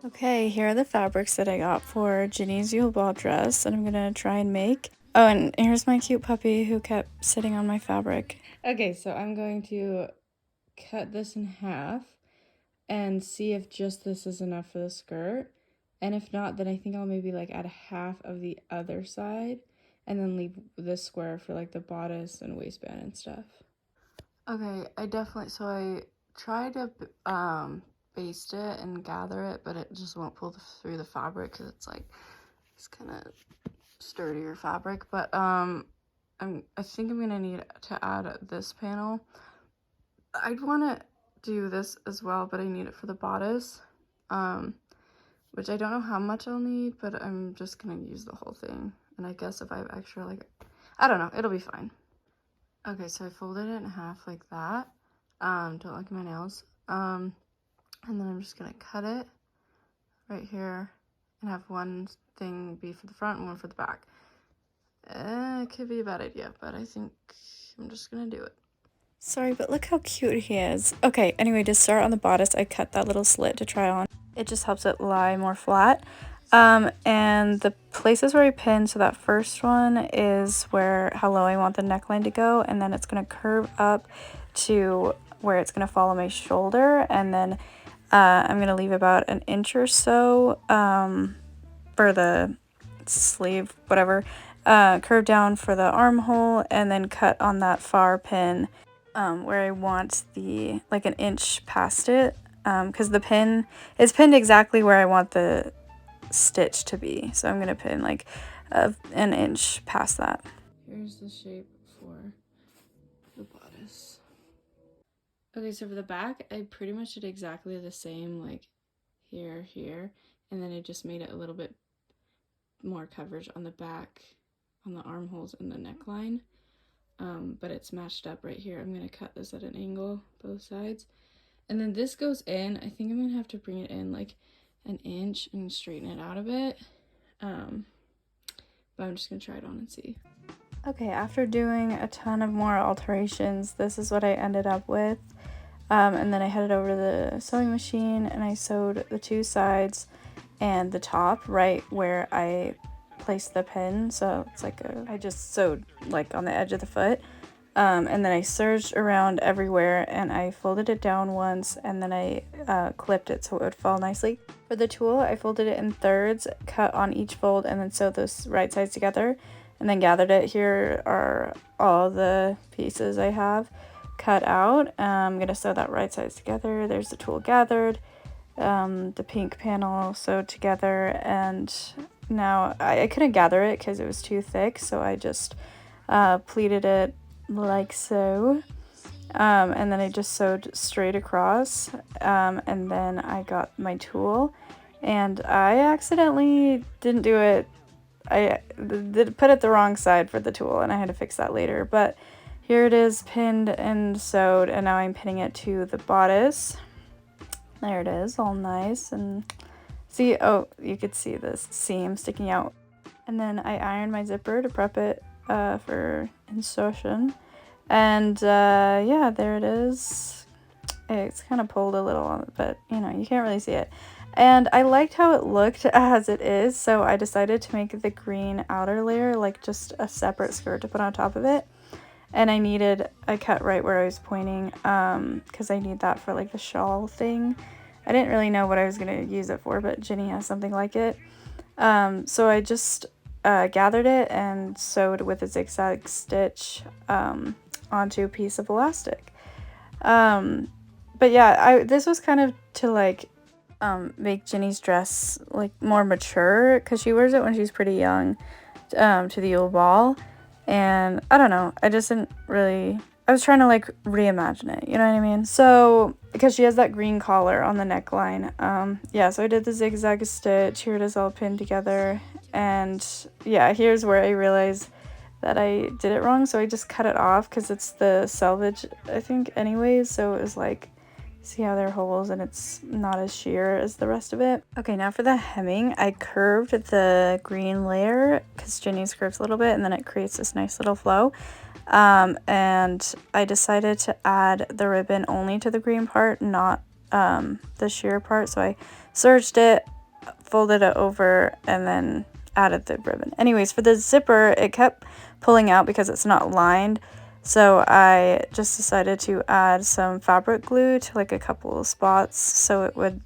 Okay, here are the fabrics that I got for Ginny's Yule Ball dress, and I'm gonna try and make. Oh, and here's my cute puppy who kept sitting on my fabric. Okay, so I'm going to cut this in half and see if just this is enough for the skirt. And if not, then I think I'll maybe like add half of the other side and then leave this square for like the bodice and waistband and stuff. Okay, so I tried to baste it and gather it, but it just won't pull through the fabric because it's kind of sturdier fabric. But I think I'm gonna need to add this panel. I'd want to do this as well, but I need it for the bodice, which I don't know how much I'll need, but I'm just gonna use the whole thing. And I guess if I have extra, like, I don't know, it'll be fine. Okay, so I folded it in half like that. Don't look at my nails. And then I'm just gonna cut it right here and have one thing be for the front and one for the back. It could be a bad idea, but I think I'm just gonna do it. Sorry, but look how cute he is. Okay, anyway, to start on the bodice, I cut that little slit to try on. It just helps it lie more flat. And the places where I pin, so that first one is how low I want the neckline to go, and then it's gonna curve up to where it's gonna follow my shoulder, and then I'm gonna leave about an inch or so for the sleeve, whatever, curve down for the armhole, and then cut on that far pin where I want like an inch past it, because the pin is pinned exactly where I want the stitch to be, so I'm gonna pin like an inch past that. Here's the shape for the bodice. Okay, so for the back, I pretty much did exactly the same, like here, and then I just made it a little bit more coverage on the back, on the armholes and the neckline, but it's matched up right here. I'm gonna cut this at an angle, both sides, and then this goes in. I think I'm gonna have to bring it in like an inch and straighten it out a bit, but I'm just gonna try it on and see. Okay, after doing a ton of more alterations, this is what I ended up with. And then I headed over to the sewing machine and I sewed the two sides and the top right where I placed the pin. So it's like I just sewed like on the edge of the foot. And then I serged around everywhere and I folded it down once and then I clipped it so it would fall nicely. For the tulle, I folded it in thirds, cut on each fold, and then sewed those right sides together and then gathered it. Here are all the pieces I have cut out. I'm gonna sew that right sides together. There's the tulle gathered, the pink panel sewed together, and now I couldn't gather it because it was too thick, so I just pleated it like so, and then I just sewed straight across, and then I got my tulle, and I accidentally didn't do it. I put it the wrong side for the tulle, and I had to fix that later, but here it is pinned and sewed, and now I'm pinning it to the bodice. There it is, all nice, and see, oh, you could see this seam sticking out. And then I ironed my zipper to prep it for insertion, and yeah, there it is. It's kind of pulled a little, but you know, you can't really see it. And I liked how it looked as it is, so I decided to make the green outer layer like just a separate skirt to put on top of it. And I cut right where I was pointing, because I need that for like the shawl thing. I didn't really know what I was going to use it for, but Ginny has something like it. So I just gathered it and sewed with a zigzag stitch onto a piece of elastic. But yeah, this was kind of to like make Ginny's dress like more mature, because she wears it when she's pretty young, to the Yule Ball. And I don't know, I just didn't really, I was trying to like reimagine it, you know what I mean? So, because she has that green collar on the neckline, yeah, so I did the zigzag stitch. Here it is all pinned together, and yeah, here's where I realized that I did it wrong, so I just cut it off, because it's the selvage, I think, anyways, so it was like, see how there are holes and it's not as sheer as the rest of it. Okay, now for the hemming, I curved the green layer because Ginny's curves a little bit, and then it creates this nice little flow. And I decided to add the ribbon only to the green part, not the sheer part. So I serged it folded it over and then added the ribbon. Anyways, for the zipper, it kept pulling out because it's not lined. So I just decided to add some fabric glue to like a couple of spots so it would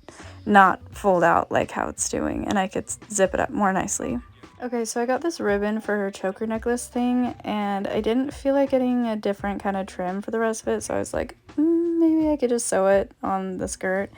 not fold out like how it's doing, and I could zip it up more nicely. Okay, so I got this ribbon for her choker necklace thing, and I didn't feel like getting a different kind of trim for the rest of it, so I was like, maybe I could just sew it on the skirt,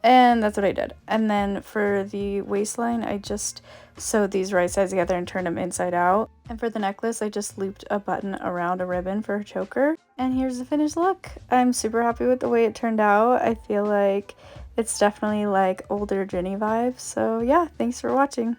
and that's what I did. And then for the waistline, I just sewed these right sides together and turned them inside out. And for the necklace, I just looped a button around a ribbon for her choker. And here's the finished look. I'm super happy with the way it turned out. I feel like it's definitely like older Ginny vibes. So yeah, thanks for watching.